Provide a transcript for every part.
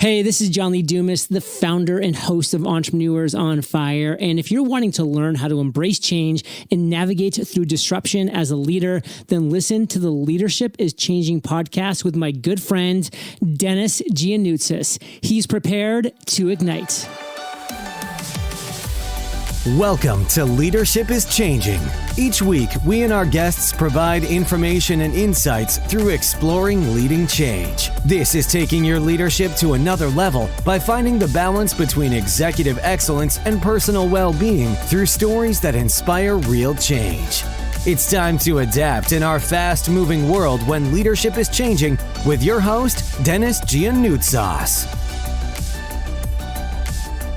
Hey, this is John Lee Dumas, the founder and host of Entrepreneurs on Fire. And if you're wanting to learn how to embrace change and navigate through disruption as a leader, then listen to the Leadership is Changing podcast with my good friend, Denis Gianoutsos. He's prepared to ignite. Welcome to Leadership is Changing. Each week, we and our guests provide information and insights through exploring leading change. This is taking your leadership to another level by finding the balance between executive excellence and personal well-being through stories that inspire real change. It's time to adapt in our fast-moving world when leadership is changing with your host, Denis Gianoutsos.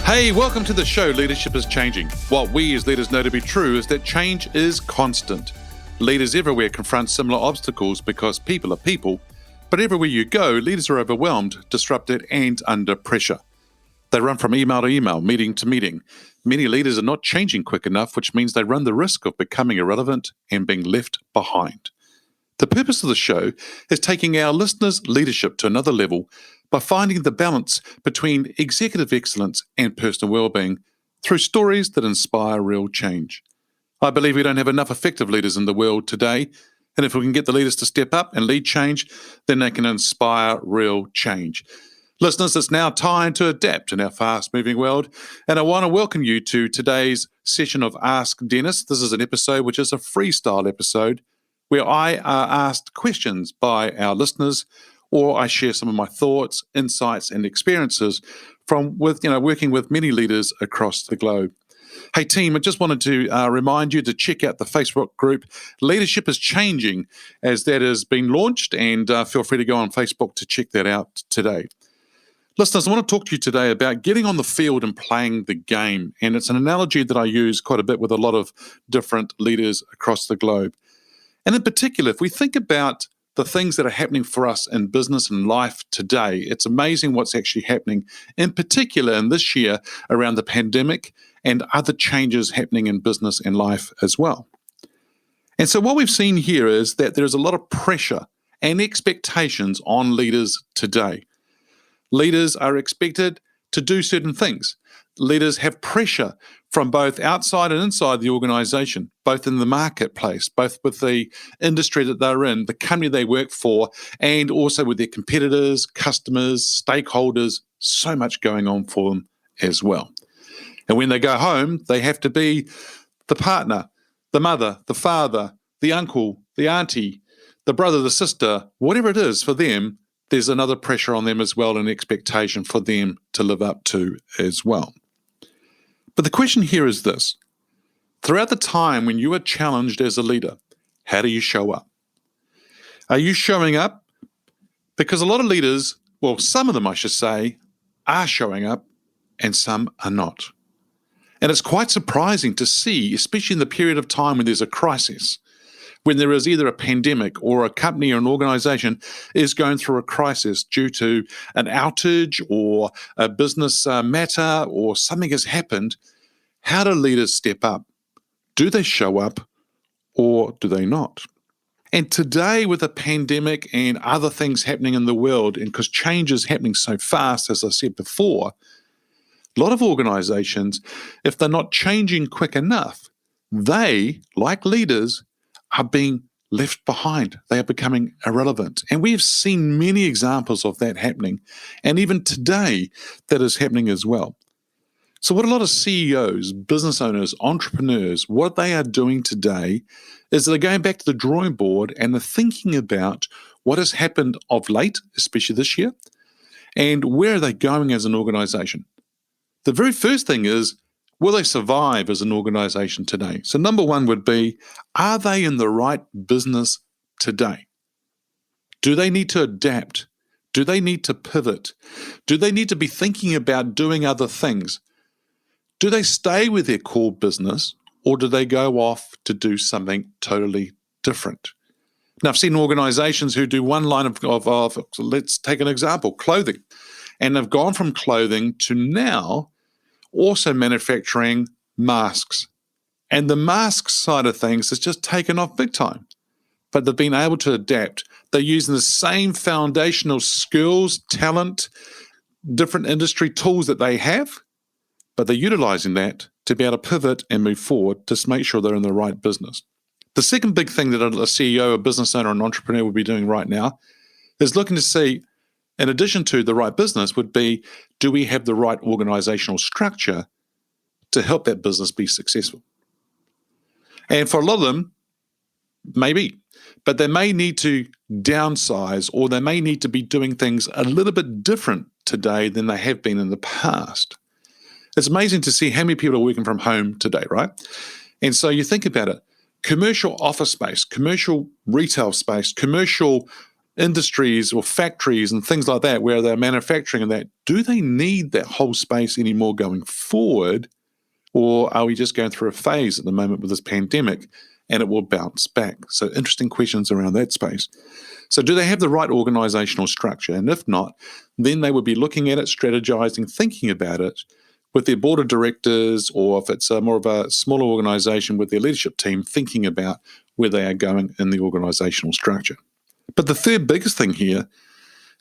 Hey, welcome to the show, Leadership is Changing. What we as leaders know to be true is that change is constant. Leaders everywhere confront similar obstacles because people are people, but everywhere you go, leaders are overwhelmed, disrupted, and under pressure. They run from email to email, meeting to meeting. Many leaders are not changing quick enough, which means they run the risk of becoming irrelevant and being left behind. The purpose of the show is taking our listeners' leadership to another level by finding the balance between executive excellence and personal well-being through stories that inspire real change. I believe we don't have enough effective leaders in the world today, and if we can get the leaders to step up and lead change, then they can inspire real change. Listeners, it's now time to adapt in our fast-moving world, and I want to welcome you to today's session of Ask Denis. This is an episode which is a freestyle episode where I are asked questions by our listeners, or I share some of my thoughts, insights, and experiences from working with many leaders across the globe. Hey team, I just wanted to remind you to check out the Facebook group Leadership is Changing, as that has been launched, and feel free to go on Facebook to check that out today. Listeners, I want to talk to you today about getting on the field and playing the game, and it's an analogy that I use quite a bit with a lot of different leaders across the globe. And in particular, if we think about the things that are happening for us in business and life today, it's amazing what's actually happening, in particular in this year around the pandemic and other changes happening in business and life as well. And so what we've seen here is that there's a lot of pressure and expectations on leaders today. Leaders are expected to do certain things. Leaders have pressure from both outside and inside the organization, both in the marketplace, both with the industry that they're in, the company they work for, and also with their competitors, customers, stakeholders, so much going on for them as well. And when they go home, they have to be the partner, the mother, the father, the uncle, the auntie, the brother, the sister, whatever it is for them, there's another pressure on them as well, and expectation for them to live up to as well. But the question here is this: throughout the time when you are challenged as a leader, how do you show up? Are you showing up? Because a lot of leaders, well, some of them I should say, are showing up and some are not. And it's quite surprising to see, especially in the period of time when there's a crisis, when there is either a pandemic or a company or an organization is going through a crisis due to an outage or a business matter or something has happened, how do leaders step up? Do they show up or do they not? And today with the pandemic and other things happening in the world, and because change is happening so fast, as I said before, a lot of organizations, if they're not changing quick enough, they, like leaders, are being left behind. They are becoming irrelevant. And we have seen many examples of that happening. And even today, that is happening as well. So what a lot of CEOs, business owners, entrepreneurs, what they are doing today is they're going back to the drawing board and they're thinking about what has happened of late, especially this year, and where are they going as an organization. The very first thing is, will they survive as an organization today? So number one would be, are they in the right business today? Do they need to adapt? Do they need to pivot? Do they need to be thinking about doing other things? Do they stay with their core business, or do they go off to do something totally different? Now, I've seen organizations who do one line of let's take an example, clothing. And they've gone from clothing to now also manufacturing masks. And the mask side of things has just taken off big time. But they've been able to adapt. They're using the same foundational skills, talent, different industry tools that they have, but they're utilizing that to be able to pivot and move forward to make sure they're in the right business. The second big thing that a CEO, a business owner, an entrepreneur would be doing right now is looking to see, in addition to the right business, would be, do we have the right organizational structure to help that business be successful? And for a lot of them, maybe, but they may need to downsize, or they may need to be doing things a little bit different today than they have been in the past. It's amazing to see how many people are working from home today, right? And so you think about it, commercial office space, commercial retail space, commercial industries or factories and things like that, where they're manufacturing and that, do they need that whole space anymore going forward? Or are we just going through a phase at the moment with this pandemic and it will bounce back? So interesting questions around that space. So do they have the right organizational structure? And if not, then they would be looking at it, strategizing, thinking about it with their board of directors, or if it's more of a smaller organization with their leadership team, thinking about where they are going in the organizational structure. But the third biggest thing here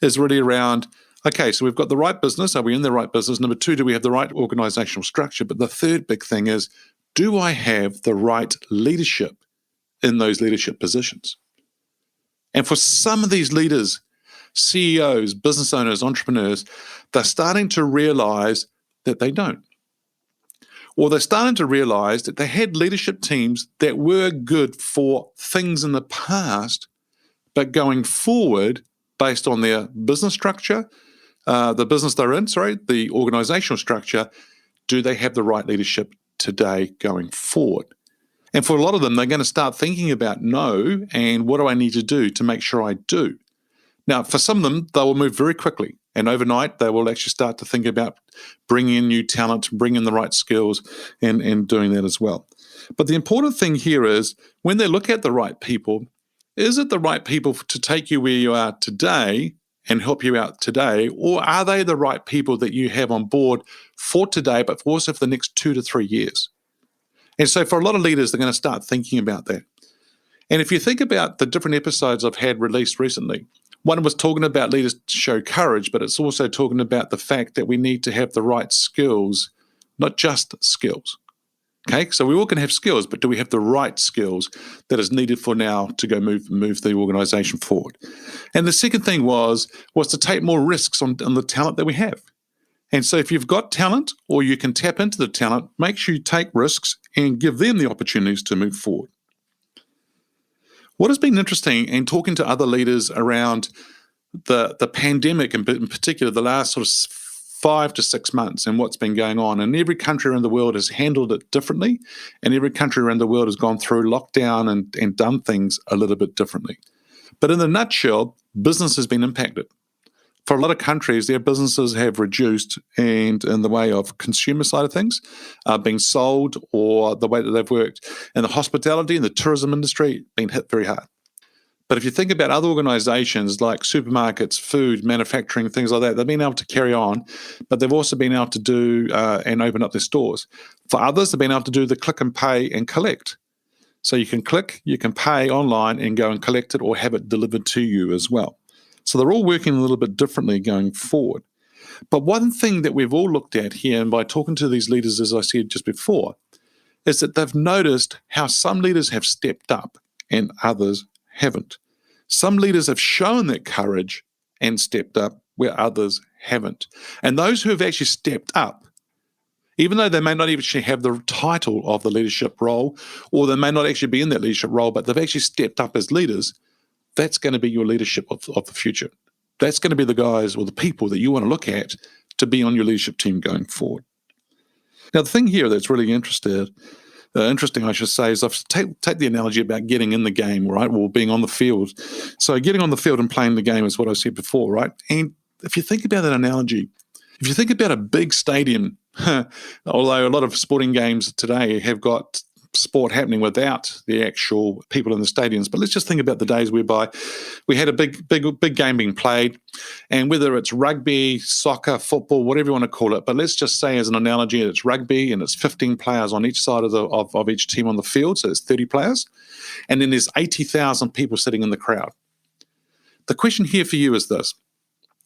is really around, okay, so we've got the right business. Are we in the right business? Number two, do we have the right organizational structure? But the third big thing is, do I have the right leadership in those leadership positions? And for some of these leaders, CEOs, business owners, entrepreneurs, they're starting to realize that they don't. Or they're starting to realize that they had leadership teams that were good for things in the past, but going forward, based on their business structure, the business they're in, the organizational structure, do they have the right leadership today going forward? And for a lot of them, they're going to start thinking about no, and what do I need to do to make sure I do? Now, for some of them, they will move very quickly, and overnight, they will actually start to think about bringing in new talent, bringing in the right skills, and doing that as well. But the important thing here is, when they look at the right people, is it the right people to take you where you are today and help you out today, or are they the right people that you have on board for today, but also for the next 2 to 3 years? And so for a lot of leaders, they're going to start thinking about that. And if you think about the different episodes I've had released recently, one was talking about leaders to show courage, but it's also talking about the fact that we need to have the right skills, not just skills. Okay, so we all can have skills, but do we have the right skills that is needed for now to go move the organization forward? And the second thing was to take more risks on the talent that we have. And so if you've got talent, or you can tap into the talent, make sure you take risks and give them the opportunities to move forward. What has been interesting in talking to other leaders around the pandemic, in particular, the last sort of 5 to 6 months, and what's been going on, and every country around the world has handled it differently, and every country around the world has gone through lockdown and done things a little bit differently. But in a nutshell, business has been impacted. For a lot of countries, their businesses have reduced, and in the way of consumer side of things, being sold, or the way that they've worked. And the hospitality and the tourism industry been hit very hard. But if you think about other organizations like supermarkets, food, manufacturing, things like that, they've been able to carry on, but they've also been able to do and open up their stores. For others, they've been able to do the click and pay and collect. So you can click, you can pay online and go and collect it, or have it delivered to you as well. So they're all working a little bit differently going forward. But one thing that we've all looked at here, and by talking to these leaders, as I said just before, is that they've noticed how some leaders have stepped up and others haven't. Some leaders have shown that courage and stepped up where others haven't. And those who have actually stepped up, even though they may not actually have the title of the leadership role, or they may not actually be in that leadership role, but they've actually stepped up as leaders, that's going to be your leadership of the future. That's going to be the guys or the people that you want to look at to be on your leadership team going forward. Now, the thing here that's really interesting, I should say, is I've take the analogy about getting in the game, right, or being on the field. So getting on the field and playing the game is what I said before, right? And if you think about that analogy, if you think about a big stadium, although a lot of sporting games today have got sport happening without the actual people in the stadiums. But let's just think about the days whereby we had a big game being played, and whether it's rugby, soccer, football, whatever you want to call it. But let's just say, as an analogy, it's rugby, and it's 15 players on each side of each team on the field, so it's 30 players, and then there's 80,000 people sitting in the crowd. The question here for you is this: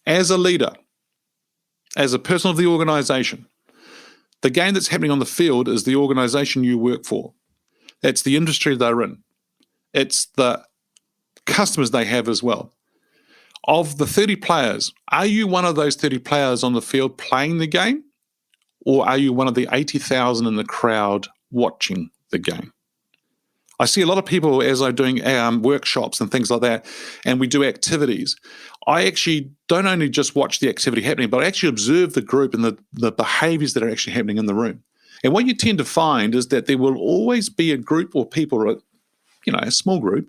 as a leader, as a person of the organization. The game that's happening on the field is the organization you work for. It's the industry they're in. It's the customers they have as well. Of the 30 players, are you one of those 30 players on the field playing the game? Or are you one of the 80,000 in the crowd watching the game? I see a lot of people as I'm doing workshops and things like that, and we do activities. I actually don't only just watch the activity happening, but I actually observe the group and the behaviors that are actually happening in the room. And what you tend to find is that there will always be a group or people, a small group,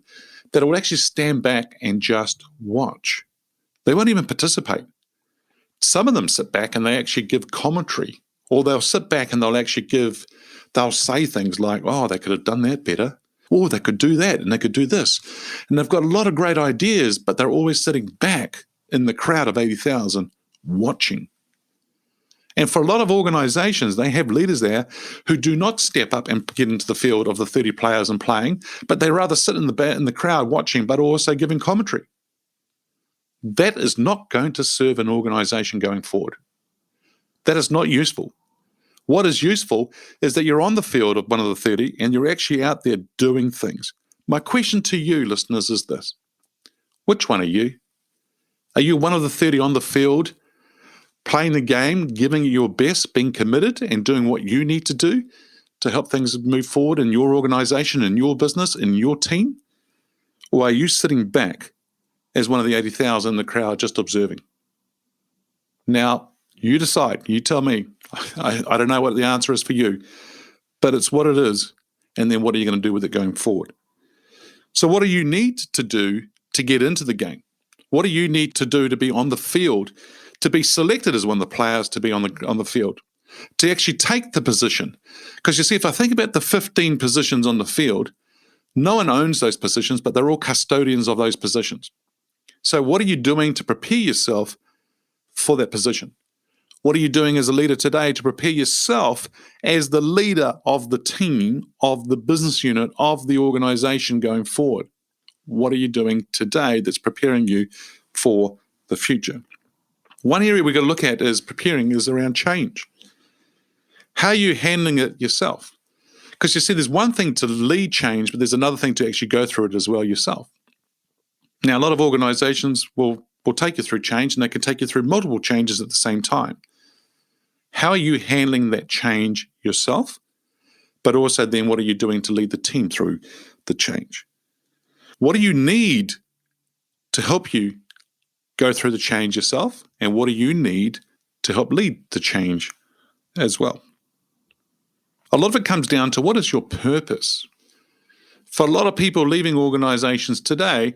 that will actually stand back and just watch. They won't even participate. Some of them sit back and they actually give commentary, or they'll sit back and they'll say things like, oh, they could have done that better. Oh, they could do that and they could do this. And they've got a lot of great ideas, but they're always sitting back in the crowd of 80,000 watching. And for a lot of organizations, they have leaders there who do not step up and get into the field of the 30 players and playing, but they rather sit in the crowd watching, but also giving commentary. That is not going to serve an organization going forward. That is not useful. What is useful is that you're on the field of one of the 30 and you're actually out there doing things. My question to you, listeners, is this. Which one are you? Are you one of the 30 on the field, playing the game, giving it your best, being committed and doing what you need to do to help things move forward in your organization, in your business, in your team? Or are you sitting back as one of the 80,000 in the crowd just observing? Now, you decide. You tell me. I don't know what the answer is for you, but it's what it is. And then what are you going to do with it going forward? So what do you need to do to get into the game? What do you need to do to be on the field, to be selected as one of the players to be on the field, to actually take the position? Because you see, if I think about the 15 positions on the field, no one owns those positions, but they're all custodians of those positions. So what are you doing to prepare yourself for that position? What are you doing as a leader today to prepare yourself as the leader of the team, of the business unit, of the organization going forward? What are you doing today that's preparing you for the future? One area we've got to look at is around change. How are you handling it yourself? Because you see, there's one thing to lead change, but there's another thing to actually go through it as well yourself. Now, a lot of organizations will take you through change, and they can take you through multiple changes at the same time. How are you handling that change yourself? But also then what are you doing to lead the team through the change? What do you need to help you go through the change yourself? And what do you need to help lead the change as well? A lot of it comes down to what is your purpose? For a lot of people leaving organizations today,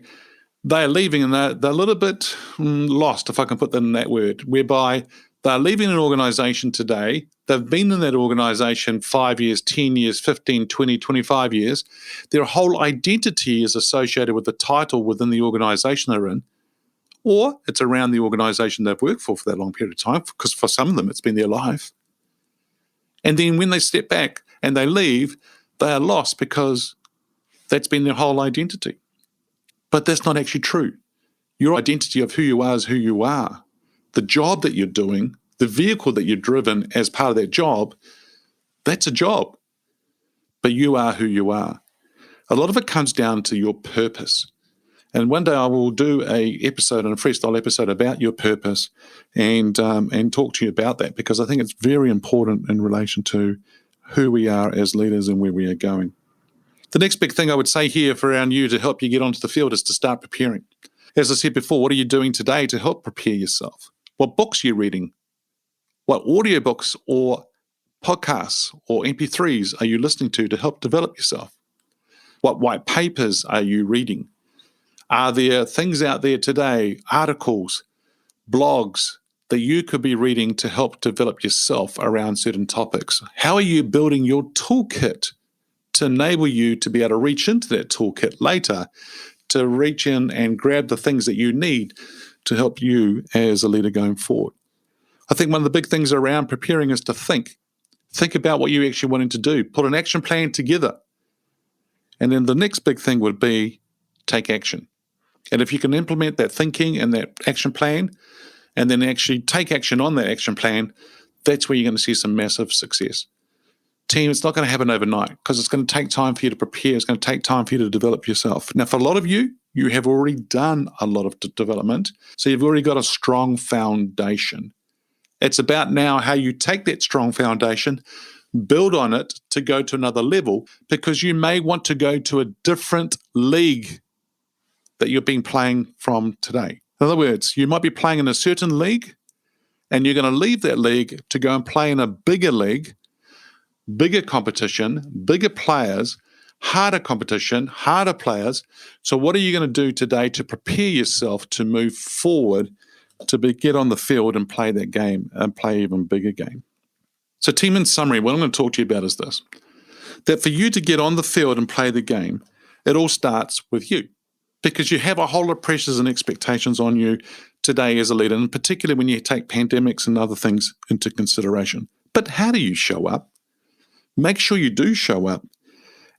they're leaving and they're a little bit lost, if I can put that in that word, whereby they're leaving an organization today. They've been in that organization 5 years, 10 years, 15, 20, 25 years. Their whole identity is associated with the title within the organization they're in, or it's around the organization they've worked for that long period of time, because for some of them, it's been their life. And then when they step back and they leave, they are lost because that's been their whole identity. But that's not actually true. Your identity of who you are is who you are. The job that you're doing, the vehicle that you're driven as part of that job, that's a job. But you are who you are. A lot of it comes down to your purpose. And one day I will do a freestyle episode about your purpose and talk to you about that, because I think it's very important in relation to who we are as leaders and where we are going. The next big thing I would say here for around you to help you get onto the field is to start preparing. As I said before, what are you doing today to help prepare yourself? What books are you reading? What audiobooks or podcasts or MP3s are you listening to help develop yourself? What white papers are you reading? Are there things out there today, articles, blogs, that you could be reading to help develop yourself around certain topics? How are you building your toolkit to enable you to be able to reach into that toolkit later, to reach in and grab the things that you need to help you as a leader going forward? I think one of the big things around preparing is to think. Think about what you're actually wanting to do. Put an action plan together. And then the next big thing would be take action. And if you can implement that thinking and that action plan and then actually take action on that action plan, that's where you're going to see some massive success. Team, it's not going to happen overnight because it's going to take time for you to prepare. It's going to take time for you to develop yourself. Now, for a lot of you, you have already done a lot of development, so you've already got a strong foundation. It's about now how you take that strong foundation, build on it to go to another level, because you may want to go to a different league that you've been playing from today. In other words, you might be playing in a certain league and you're going to leave that league to go and play in a bigger league, bigger competition, bigger players, harder competition, harder players. So what are you going to do today to prepare yourself to move forward, to get on the field and play that game and play even bigger game? So team, in summary, what I'm going to talk to you about is this, that for you to get on the field and play the game, it all starts with you, because you have a whole lot of pressures and expectations on you today as a leader, and particularly when you take pandemics and other things into consideration. But how do you show up? Make sure you do show up.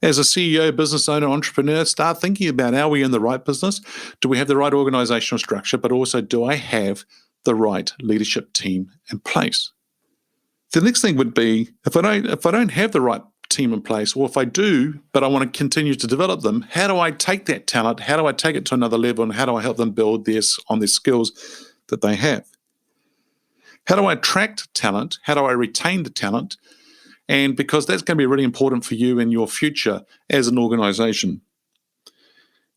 As a CEO, business owner, entrepreneur, start thinking about, are we in the right business? Do we have the right organizational structure? But also, do I have the right leadership team in place? The next thing would be, if I don't have the right team in place, or if I do, but I want to continue to develop them, how do I take that talent? How do I take it to another level? And how do I help them build on their skills that they have? How do I attract talent? How do I retain the talent? And because that's going to be really important for you in your future as an organization.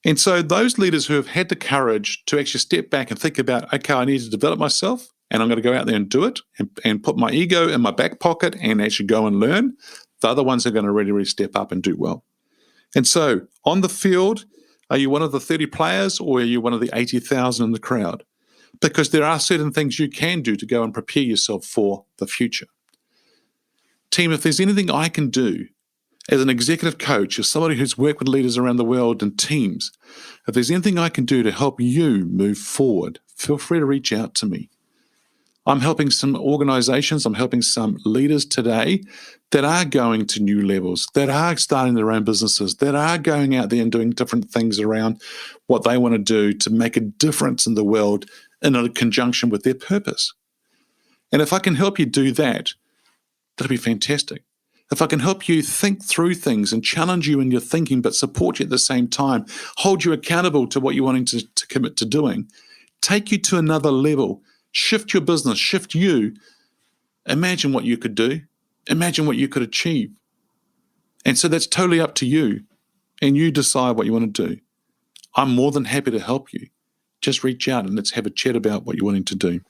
And so those leaders who have had the courage to actually step back and think about, okay, I need to develop myself, and I'm going to go out there and do it and put my ego in my back pocket and actually go and learn, the other ones are going to really step up and do well. And so on the field, are you one of the 30 players, or are you one of the 80,000 in the crowd? Because there are certain things you can do to go and prepare yourself for the future. Team, if there's anything I can do as an executive coach, as somebody who's worked with leaders around the world and teams, if there's anything I can do to help you move forward, feel free to reach out to me. I'm helping some organizations, I'm helping some leaders today that are going to new levels, that are starting their own businesses, that are going out there and doing different things around what they want to do to make a difference in the world in a conjunction with their purpose. And if I can help you do that, that'll be fantastic. If I can help you think through things and challenge you in your thinking, but support you at the same time, hold you accountable to what you're wanting to commit to doing, take you to another level, shift your business, shift you, imagine what you could do, imagine what you could achieve. And so that's totally up to you, and you decide what you want to do. I'm more than happy to help you. Just reach out and let's have a chat about what you're wanting to do.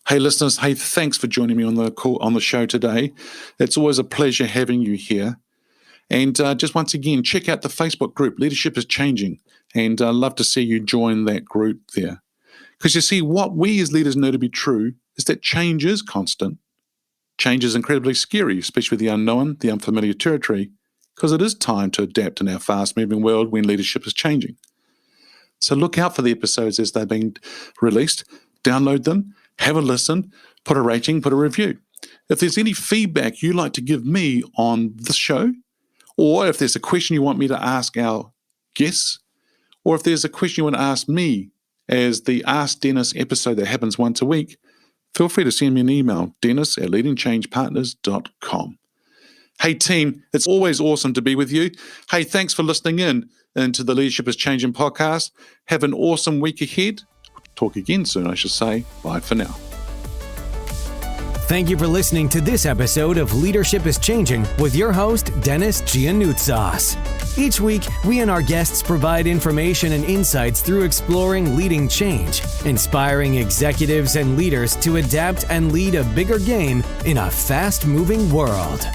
Hey, listeners, hey, thanks for joining me on the show today. It's always a pleasure having you here. And just once again, check out the Facebook group, Leadership is Changing. And I'd love to see you join that group there. Because you see, what we as leaders know to be true is that change is constant. Change is incredibly scary, especially with the unknown, the unfamiliar territory, because it is time to adapt in our fast-moving world when leadership is changing. So look out for the episodes as they're being released. Download them. Have a listen, put a rating, put a review. If there's any feedback you'd like to give me on the show, or if there's a question you want me to ask our guests, or if there's a question you want to ask me as the Ask Dennis episode that happens once a week, feel free to send me an email, dennis@leadingchangepartners.com. Hey team, it's always awesome to be with you. Hey, thanks for listening into the Leadership is Changing podcast. Have an awesome week ahead. Talk again soon, I should say. Bye for now. Thank you for listening to this episode of Leadership is Changing with your host, Denis Gianoutsos. Each week, we and our guests provide information and insights through exploring leading change, inspiring executives and leaders to adapt and lead a bigger game in a fast-moving world.